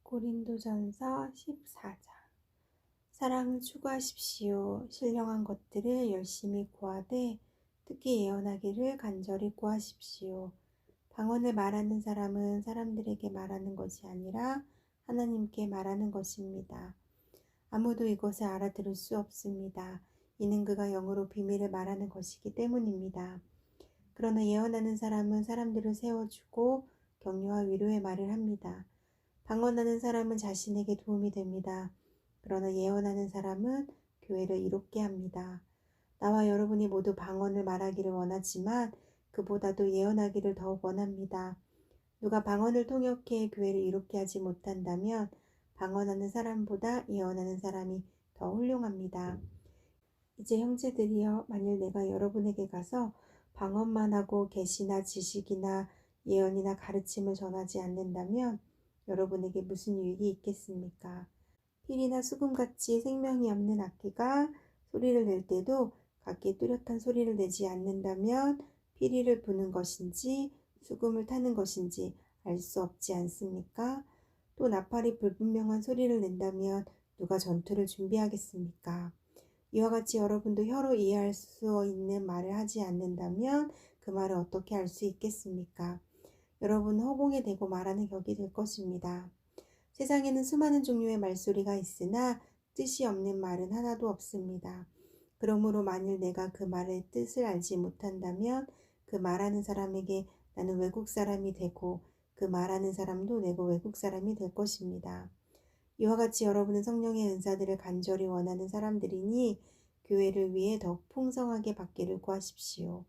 고린도전서 14장. 사랑을 추구하십시오. 신령한 것들을 열심히 구하되 특히 예언하기를 간절히 구하십시오. 방언을 말하는 사람은 사람들에게 말하는 것이 아니라 하나님께 말하는 것입니다. 아무도 이것을 알아들을 수 없습니다. 이는 그가 영으로 비밀을 말하는 것이기 때문입니다. 그러나 예언하는 사람은 사람들을 세워주고 격려와 위로의 말을 합니다. 방언하는 사람은 자신에게 도움이 됩니다. 그러나 예언하는 사람은 교회를 이롭게 합니다. 나와 여러분이 모두 방언을 말하기를 원하지만 그보다도 예언하기를 더욱 원합니다. 누가 방언을 통역해 교회를 이롭게 하지 못한다면 방언하는 사람보다 예언하는 사람이 더 훌륭합니다. 이제 형제들이여, 만일 내가 여러분에게 가서 방언만 하고 계시나 지식이나 예언이나 가르침을 전하지 않는다면 여러분에게 무슨 유익이 있겠습니까? 필이나 수금같이 생명이 없는 악기가 소리를 낼 때도 각기 뚜렷한 소리를 내지 않는다면 피리를 부는 것인지 수금을 타는 것인지 알 수 없지 않습니까? 또 나팔이 불분명한 소리를 낸다면 누가 전투를 준비하겠습니까? 이와 같이 여러분도 혀로 이해할 수 있는 말을 하지 않는다면 그 말을 어떻게 알 수 있겠습니까? 여러분은 허공에 대고 말하는 격이 될 것입니다. 세상에는 수많은 종류의 말소리가 있으나 뜻이 없는 말은 하나도 없습니다. 그러므로 만일 내가 그 말의 뜻을 알지 못한다면 그 말하는 사람에게 나는 외국 사람이 되고 그 말하는 사람도 내고 외국 사람이 될 것입니다. 이와 같이 여러분은 성령의 은사들을 간절히 원하는 사람들이니 교회를 위해 더욱 풍성하게 받기를 구하십시오.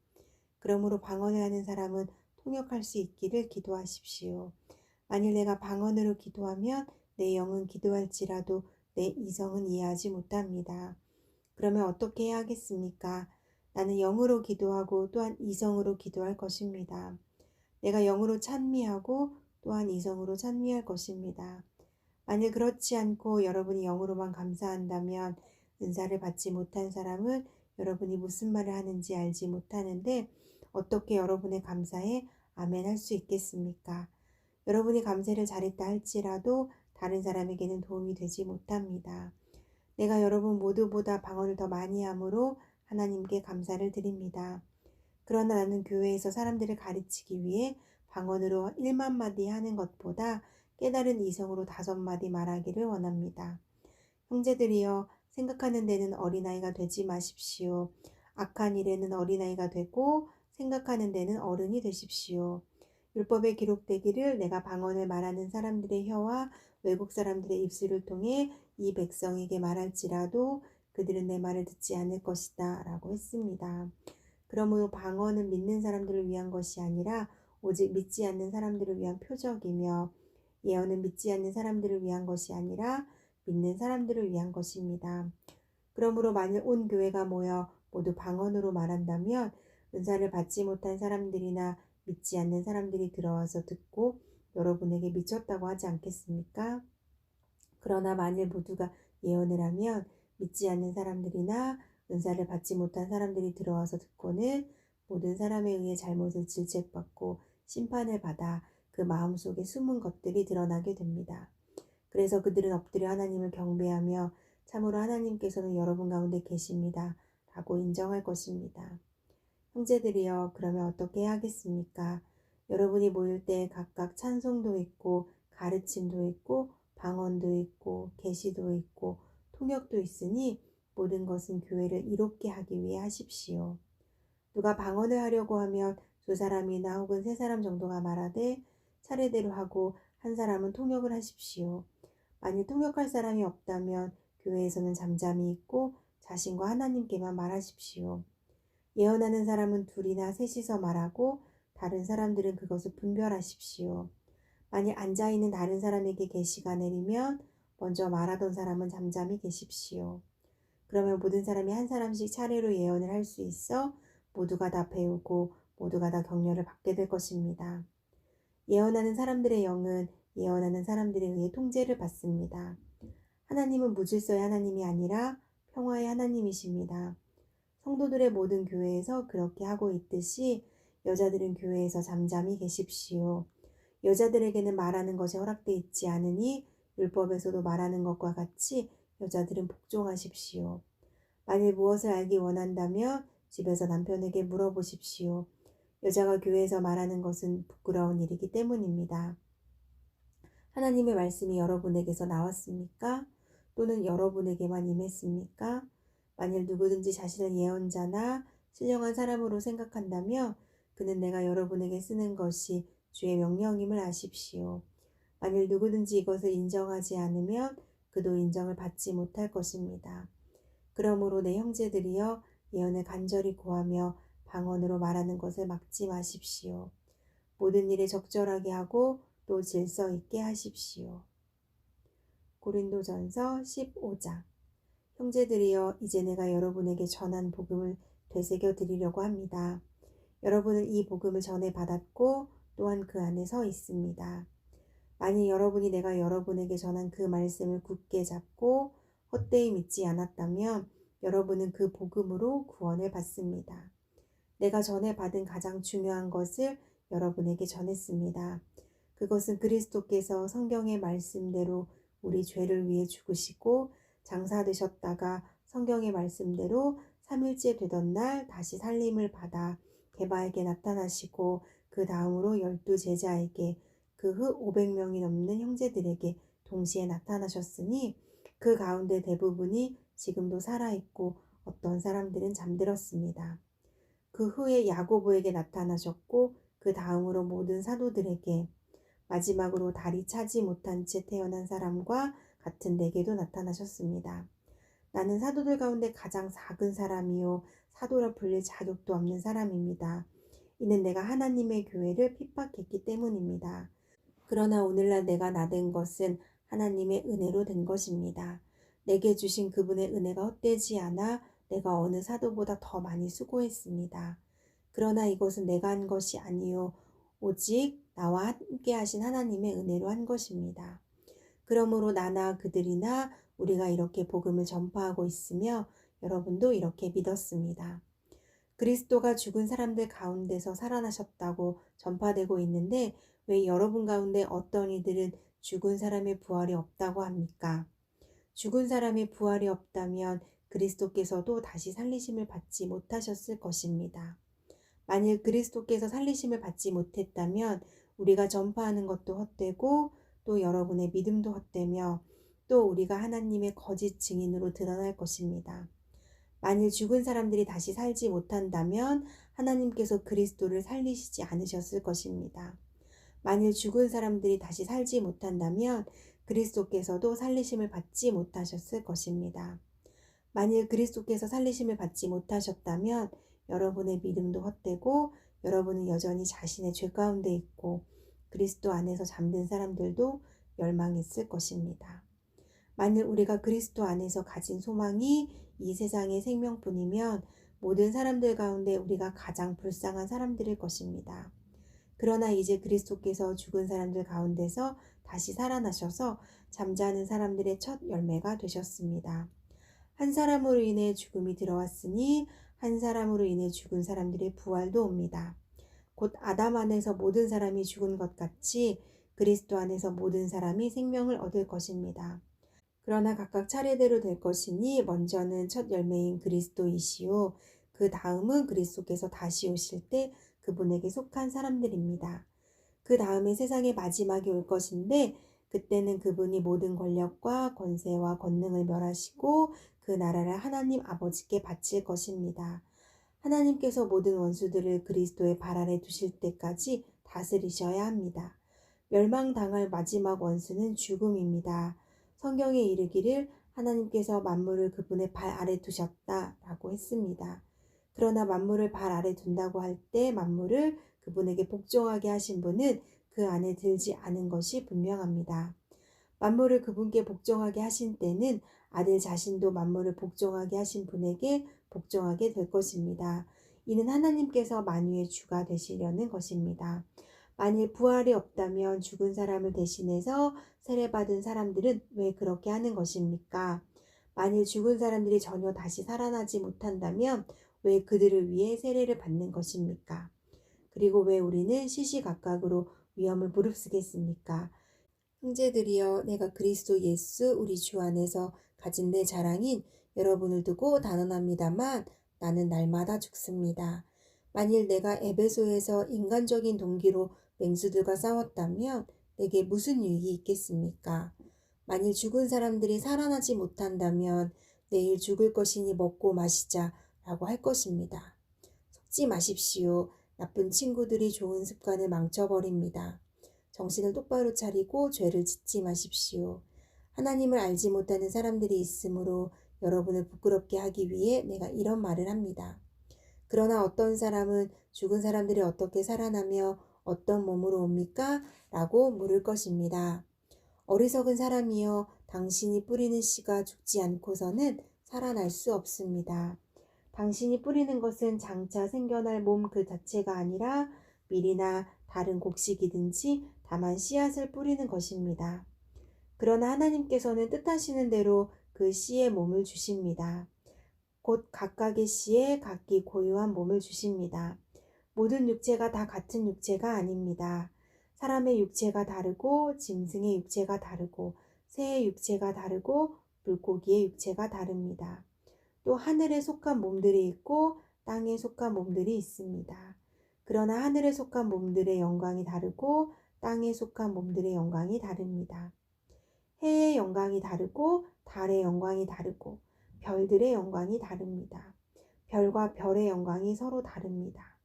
그러므로 방언을 하는 사람은 통역할 수 있기를 기도하십시오. 만일 내가 방언으로 기도하면 내 영은 기도할지라도 내 이성은 이해하지 못합니다. 그러면 어떻게 해야 하겠습니까? 나는 영으로 기도하고 또한 이성으로 기도할 것입니다. 내가 영으로 찬미하고 또한 이성으로 찬미할 것입니다. 만일 그렇지 않고 여러분이 영으로만 감사한다면 은사를 받지 못한 사람은 여러분이 무슨 말을 하는지 알지 못하는데 어떻게 여러분의 감사에 아멘 할 수 있겠습니까? 여러분이 감사를 잘했다 할지라도 다른 사람에게는 도움이 되지 못합니다. 내가 여러분 모두보다 방언을 더 많이 함으로 하나님께 감사를 드립니다. 그러나 나는 교회에서 사람들을 가르치기 위해 방언으로 1만 마디 하는 것보다 깨달은 이성으로 5마디 말하기를 원합니다. 형제들이여, 생각하는 데는 어린아이가 되지 마십시오. 악한 일에는 어린아이가 되고 생각하는 데는 어른이 되십시오. 율법에 기록되기를 내가 방언을 말하는 사람들의 혀와 외국 사람들의 입술을 통해 이 백성에게 말할지라도 그들은 내 말을 듣지 않을 것이다 라고 했습니다. 그러므로 방언은 믿는 사람들을 위한 것이 아니라 오직 믿지 않는 사람들을 위한 표적이며 예언은 믿지 않는 사람들을 위한 것이 아니라 믿는 사람들을 위한 것입니다. 그러므로 만일 온 교회가 모여 모두 방언으로 말한다면 은사를 받지 못한 사람들이나 믿지 않는 사람들이 들어와서 듣고 여러분에게 미쳤다고 하지 않겠습니까? 그러나 만일 모두가 예언을 하면 믿지 않는 사람들이나 은사를 받지 못한 사람들이 들어와서 듣고는 모든 사람에 의해 잘못을 질책받고 심판을 받아 그 마음속에 숨은 것들이 드러나게 됩니다. 그래서 그들은 엎드려 하나님을 경배하며 참으로 하나님께서는 여러분 가운데 계십니다 라고 인정할 것입니다. 형제들이여, 그러면 어떻게 해야 하겠습니까? 여러분이 모일 때 각각 찬송도 있고 가르침도 있고 방언도 있고 계시도 있고 통역도 있으니 모든 것은 교회를 이롭게 하기 위해 하십시오. 누가 방언을 하려고 하면 2사람이나 혹은 3사람 정도가 말하되 차례대로 하고 한 사람은 통역을 하십시오. 만일 통역할 사람이 없다면 교회에서는 잠잠히 있고 자신과 하나님께만 말하십시오. 예언하는 사람은 2이나 3이서 말하고 다른 사람들은 그것을 분별하십시오. 만일 앉아있는 다른 사람에게 계시가 내리면 먼저 말하던 사람은 잠잠히 계십시오. 그러면 모든 사람이 한 사람씩 차례로 예언을 할 수 있어 모두가 다 배우고 모두가 다 격려를 받게 될 것입니다. 예언하는 사람들의 영은 예언하는 사람들에 의해 통제를 받습니다. 하나님은 무질서의 하나님이 아니라 평화의 하나님이십니다. 성도들의 모든 교회에서 그렇게 하고 있듯이 여자들은 교회에서 잠잠히 계십시오. 여자들에게는 말하는 것이 허락되어 있지 않으니 율법에서도 말하는 것과 같이 여자들은 복종하십시오. 만일 무엇을 알기 원한다면 집에서 남편에게 물어보십시오. 여자가 교회에서 말하는 것은 부끄러운 일이기 때문입니다. 하나님의 말씀이 여러분에게서 나왔습니까? 또는 여러분에게만 임했습니까? 만일 누구든지 자신을 예언자나 신령한 사람으로 생각한다면 그는 내가 여러분에게 쓰는 것이 주의 명령임을 아십시오. 만일 누구든지 이것을 인정하지 않으면 그도 인정을 받지 못할 것입니다. 그러므로 내 형제들이여 예언을 간절히 구하며 방언으로 말하는 것을 막지 마십시오. 모든 일에 적절하게 하고 또 질서 있게 하십시오. 고린도전서 15장. 형제들이여 이제 내가 여러분에게 전한 복음을 되새겨 드리려고 합니다. 여러분은 이 복음을 전해 받았고 또한 그 안에 서 있습니다. 만일 여러분이 내가 여러분에게 전한 그 말씀을 굳게 잡고 헛되이 믿지 않았다면 여러분은 그 복음으로 구원을 받습니다. 내가 전해 받은 가장 중요한 것을 여러분에게 전했습니다. 그것은 그리스도께서 성경의 말씀대로 우리 죄를 위해 죽으시고 장사되셨다가 성경의 말씀대로 3일째 되던 날 다시 살림을 받아 게바에게 나타나시고 그 다음으로 12제자에게 그 후 500명이 넘는 형제들에게 동시에 나타나셨으니 그 가운데 대부분이 지금도 살아있고 어떤 사람들은 잠들었습니다. 그 후에 야고보에게 나타나셨고 그 다음으로 모든 사도들에게 마지막으로 다리 차지 못한 채 태어난 사람과 같은 내게도 나타나셨습니다. 나는 사도들 가운데 가장 작은 사람이요 사도라 불릴 자격도 없는 사람입니다. 이는 내가 하나님의 교회를 핍박했기 때문입니다. 그러나 오늘날 내가 나된 것은 하나님의 은혜로 된 것입니다. 내게 주신 그분의 은혜가 헛되지 않아 내가 어느 사도보다 더 많이 수고했습니다. 그러나 이것은 내가 한 것이 아니요 오직 나와 함께 하신 하나님의 은혜로 한 것입니다. 그러므로 나나 그들이나 우리가 이렇게 복음을 전파하고 있으며 여러분도 이렇게 믿었습니다. 그리스도가 죽은 사람들 가운데서 살아나셨다고 전파되고 있는데 왜 여러분 가운데 어떤 이들은 죽은 사람의 부활이 없다고 합니까? 죽은 사람의 부활이 없다면 그리스도께서도 다시 살리심을 받지 못하셨을 것입니다. 만일 그리스도께서 살리심을 받지 못했다면 우리가 전파하는 것도 헛되고 또 여러분의 믿음도 헛되며 또 우리가 하나님의 거짓 증인으로 드러날 것입니다. 만일 죽은 사람들이 다시 살지 못한다면 하나님께서 그리스도를 살리시지 않으셨을 것입니다. 만일 죽은 사람들이 다시 살지 못한다면 그리스도께서도 살리심을 받지 못하셨을 것입니다. 만일 그리스도께서 살리심을 받지 못하셨다면 여러분의 믿음도 헛되고 여러분은 여전히 자신의 죄 가운데 있고 그리스도 안에서 잠든 사람들도 멸망했을 것입니다. 만일 우리가 그리스도 안에서 가진 소망이 이 세상의 생명뿐이면 모든 사람들 가운데 우리가 가장 불쌍한 사람들일 것입니다. 그러나 이제 그리스도께서 죽은 사람들 가운데서 다시 살아나셔서 잠자는 사람들의 첫 열매가 되셨습니다. 한 사람으로 인해 죽음이 들어왔으니 한 사람으로 인해 죽은 사람들의 부활도 옵니다. 곧 아담 안에서 모든 사람이 죽은 것 같이 그리스도 안에서 모든 사람이 생명을 얻을 것입니다. 그러나 각각 차례대로 될 것이니 먼저는 첫 열매인 그리스도이시요 그 다음은 그리스도께서 다시 오실 때 그분에게 속한 사람들입니다. 그 다음에 세상의 마지막이 올 것인데 그때는 그분이 모든 권력과 권세와 권능을 멸하시고 그 나라를 하나님 아버지께 바칠 것입니다. 하나님께서 모든 원수들을 그리스도의 발 아래 두실 때까지 다스리셔야 합니다. 멸망당할 마지막 원수는 죽음입니다. 성경에 이르기를 하나님께서 만물을 그분의 발 아래 두셨다라고 했습니다. 그러나 만물을 발 아래 둔다고 할 때 만물을 그분에게 복종하게 하신 분은 그 안에 들지 않은 것이 분명합니다. 만물을 그분께 복종하게 하신 때는 아들 자신도 만물을 복종하게 하신 분에게 복종하게 될 것입니다. 이는 하나님께서 만유의 주가 되시려는 것입니다. 만일 부활이 없다면 죽은 사람을 대신해서 세례받은 사람들은 왜 그렇게 하는 것입니까? 만일 죽은 사람들이 전혀 다시 살아나지 못한다면 왜 그들을 위해 세례를 받는 것입니까? 그리고 왜 우리는 시시각각으로 위험을 무릅쓰겠습니까? 형제들이여, 내가 그리스도 예수 우리 주 안에서 가진 내 자랑인 여러분을 두고 단언합니다만 나는 날마다 죽습니다. 만일 내가 에베소에서 인간적인 동기로 맹수들과 싸웠다면 내게 무슨 유익이 있겠습니까? 만일 죽은 사람들이 살아나지 못한다면 내일 죽을 것이니 먹고 마시자 라고 할 것입니다. 속지 마십시오. 나쁜 친구들이 좋은 습관을 망쳐버립니다. 정신을 똑바로 차리고 죄를 짓지 마십시오. 하나님을 알지 못하는 사람들이 있으므로 여러분을 부끄럽게 하기 위해 내가 이런 말을 합니다. 그러나 어떤 사람은 죽은 사람들이 어떻게 살아나며 어떤 몸으로 옵니까? 라고 물을 것입니다. 어리석은 사람이여, 당신이 뿌리는 씨가 죽지 않고서는 살아날 수 없습니다. 당신이 뿌리는 것은 장차 생겨날 몸 그 자체가 아니라 밀이나 다른 곡식이든지 다만 씨앗을 뿌리는 것입니다. 그러나 하나님께서는 뜻하시는 대로 그 씨의 몸을 주십니다. 곧 각각의 씨에 각기 고유한 몸을 주십니다. 모든 육체가 다 같은 육체가 아닙니다. 사람의 육체가 다르고 짐승의 육체가 다르고 새의 육체가 다르고 물고기의 육체가 다릅니다. 또 하늘에 속한 몸들이 있고 땅에 속한 몸들이 있습니다. 그러나 하늘에 속한 몸들의 영광이 다르고 땅에 속한 몸들의 영광이 다릅니다. 해의 영광이 다르고 달의 영광이 다르고 별들의 영광이 다릅니다. 별과 별의 영광이 서로 다릅니다.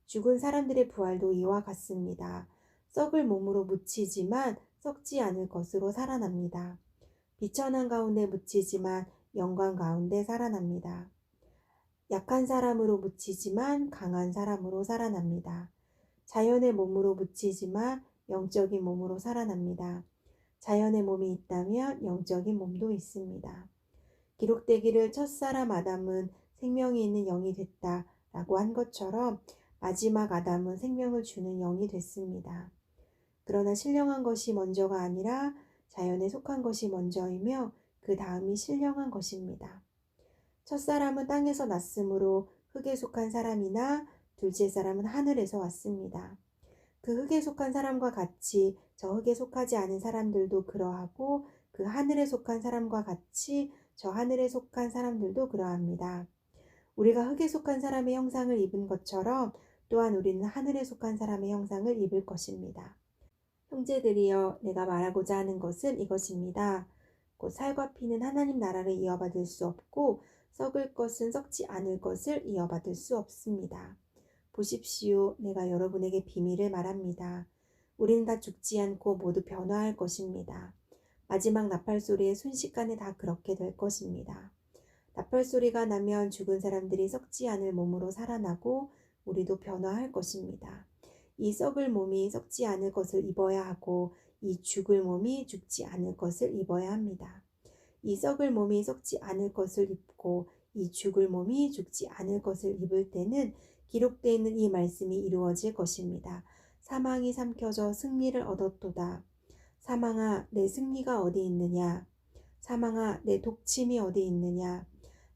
죽은 사람들의 부활도 이와 같습니다. 썩을 몸으로 묻히지만 썩지 않을 것으로 살아납니다. 비천한 가운데 묻히지만 영광 가운데 살아납니다. 약한 사람으로 묻히지만 강한 사람으로 살아납니다. 자연의 몸으로 묻히지만 영적인 몸으로 살아납니다. 자연의 몸이 있다면 영적인 몸도 있습니다. 기록되기를 첫사람 아담은 생명이 있는 영이 됐다 라고 한 것처럼 마지막 아담은 생명을 주는 영이 됐습니다. 그러나 신령한 것이 먼저가 아니라 자연에 속한 것이 먼저이며 그 다음이 신령한 것입니다. 첫사람은 땅에서 났으므로 흙에 속한 사람이나 둘째 사람은 하늘에서 왔습니다. 그 흙에 속한 사람과 같이 저 흙에 속하지 않은 사람들도 그러하고 그 하늘에 속한 사람과 같이 저 하늘에 속한 사람들도 그러합니다. 우리가 흙에 속한 사람의 형상을 입은 것처럼 또한 우리는 하늘에 속한 사람의 형상을 입을 것입니다. 형제들이여, 내가 말하고자 하는 것은 이것입니다. 곧 살과 피는 하나님 나라를 이어받을 수 없고 썩을 것은 썩지 않을 것을 이어받을 수 없습니다. 보십시오. 내가 여러분에게 비밀을 말합니다. 우리는 다 죽지 않고 모두 변화할 것입니다. 마지막 나팔 소리에 순식간에 다 그렇게 될 것입니다. 나팔 소리가 나면 죽은 사람들이 썩지 않을 몸으로 살아나고 우리도 변화할 것입니다. 이 썩을 몸이 썩지 않을 것을 입어야 하고 이 죽을 몸이 죽지 않을 것을 입어야 합니다. 이 썩을 몸이 썩지 않을 것을 입고 이 죽을 몸이 죽지 않을 것을 입을 때는 기록되어 있는 이 말씀이 이루어질 것입니다. 사망이 삼켜져 승리를 얻었도다. 사망아, 내 승리가 어디 있느냐? 사망아, 내 독침이 어디 있느냐?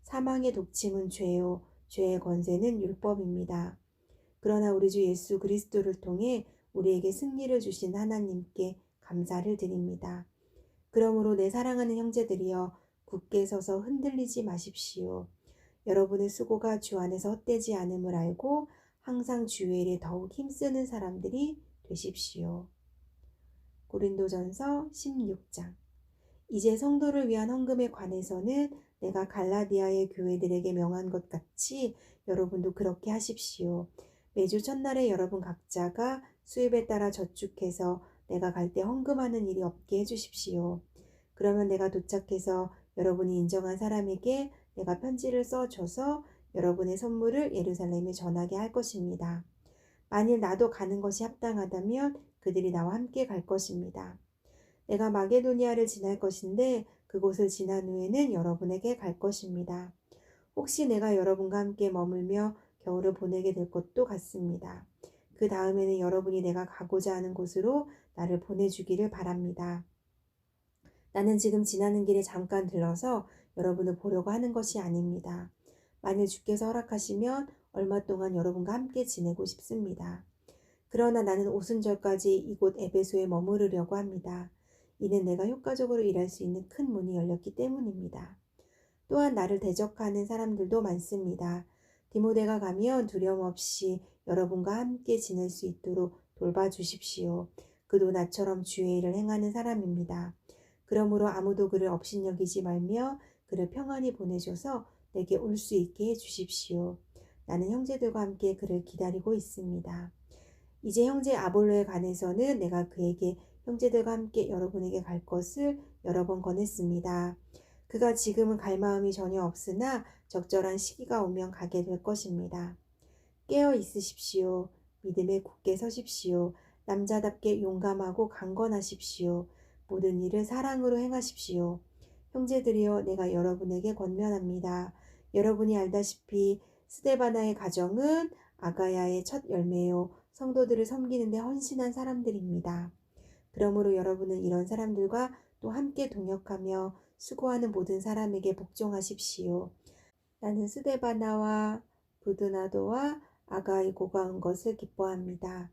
사망의 독침은 죄요, 죄의 권세는 율법입니다. 그러나 우리 주 예수 그리스도를 통해 우리에게 승리를 주신 하나님께 감사를 드립니다. 그러므로 내 사랑하는 형제들이여, 굳게 서서 흔들리지 마십시오. 여러분의 수고가 주 안에서 헛되지 않음을 알고 항상 주의 일에 더욱 힘쓰는 사람들이 되십시오. 고린도전서 16장. 이제 성도를 위한 헌금에 관해서는 내가 갈라디아의 교회들에게 명한 것 같이 여러분도 그렇게 하십시오. 매주 첫날에 여러분 각자가 수입에 따라 저축해서 내가 갈 때 헌금하는 일이 없게 해주십시오. 그러면 내가 도착해서 여러분이 인정한 사람에게 내가 편지를 써줘서 여러분의 선물을 예루살렘에 전하게 할 것입니다. 만일 나도 가는 것이 합당하다면 그들이 나와 함께 갈 것입니다. 내가 마게도니아를 지날 것인데 그곳을 지난 후에는 여러분에게 갈 것입니다. 혹시 내가 여러분과 함께 머물며 겨울을 보내게 될 것도 같습니다. 그 다음에는 여러분이 내가 가고자 하는 곳으로 나를 보내주기를 바랍니다. 나는 지금 지나는 길에 잠깐 들러서 여러분을 보려고 하는 것이 아닙니다. 만일 주께서 허락하시면 얼마 동안 여러분과 함께 지내고 싶습니다. 그러나 나는 오순절까지 이곳 에베소에 머무르려고 합니다. 이는 내가 효과적으로 일할 수 있는 큰 문이 열렸기 때문입니다. 또한 나를 대적하는 사람들도 많습니다. 디모데가 가면 두려움 없이 여러분과 함께 지낼 수 있도록 돌봐주십시오. 그도 나처럼 주의 일을 행하는 사람입니다. 그러므로 아무도 그를 업신여기지 말며 그를 평안히 보내줘서 내게 올 수 있게 해주십시오. 나는 형제들과 함께 그를 기다리고 있습니다. 이제 형제 아볼로에 관해서는 내가 그에게 형제들과 함께 여러분에게 갈 것을 여러 번 권했습니다. 그가 지금은 갈 마음이 전혀 없으나 적절한 시기가 오면 가게 될 것입니다. 깨어 있으십시오. 믿음에 굳게 서십시오. 남자답게 용감하고 강건하십시오. 모든 일을 사랑으로 행하십시오. 형제들이여, 내가 여러분에게 권면합니다. 여러분이 알다시피 스데바나의 가정은 아가야의 첫 열매요, 성도들을 섬기는 데 헌신한 사람들입니다. 그러므로 여러분은 이런 사람들과 또 함께 동역하며 수고하는 모든 사람에게 복종하십시오. 나는 스데바나와 부드나도와 아가이고가 온 것을 기뻐합니다.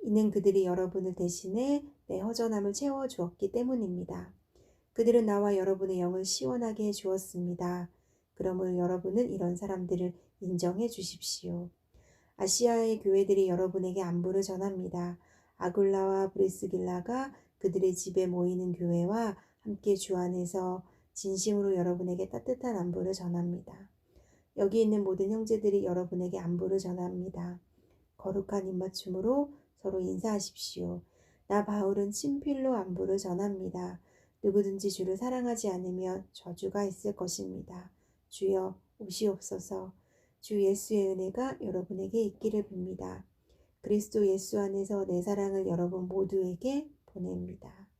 이는 그들이 여러분을 대신해 내 허전함을 채워주었기 때문입니다. 그들은 나와 여러분의 영을 시원하게 해주었습니다. 그러므로 여러분은 이런 사람들을 인정해 주십시오. 아시아의 교회들이 여러분에게 안부를 전합니다. 아굴라와 브리스길라가 그들의 집에 모이는 교회와 함께 주 안에서 진심으로 여러분에게 따뜻한 안부를 전합니다. 여기 있는 모든 형제들이 여러분에게 안부를 전합니다. 거룩한 입맞춤으로 서로 인사하십시오. 나 바울은 친필로 안부를 전합니다. 누구든지 주를 사랑하지 않으면 저주가 있을 것입니다. 주여 오시옵소서. 주 예수의 은혜가 여러분에게 있기를 빕니다. 그리스도 예수 안에서 내 사랑을 여러분 모두에게 보냅니다.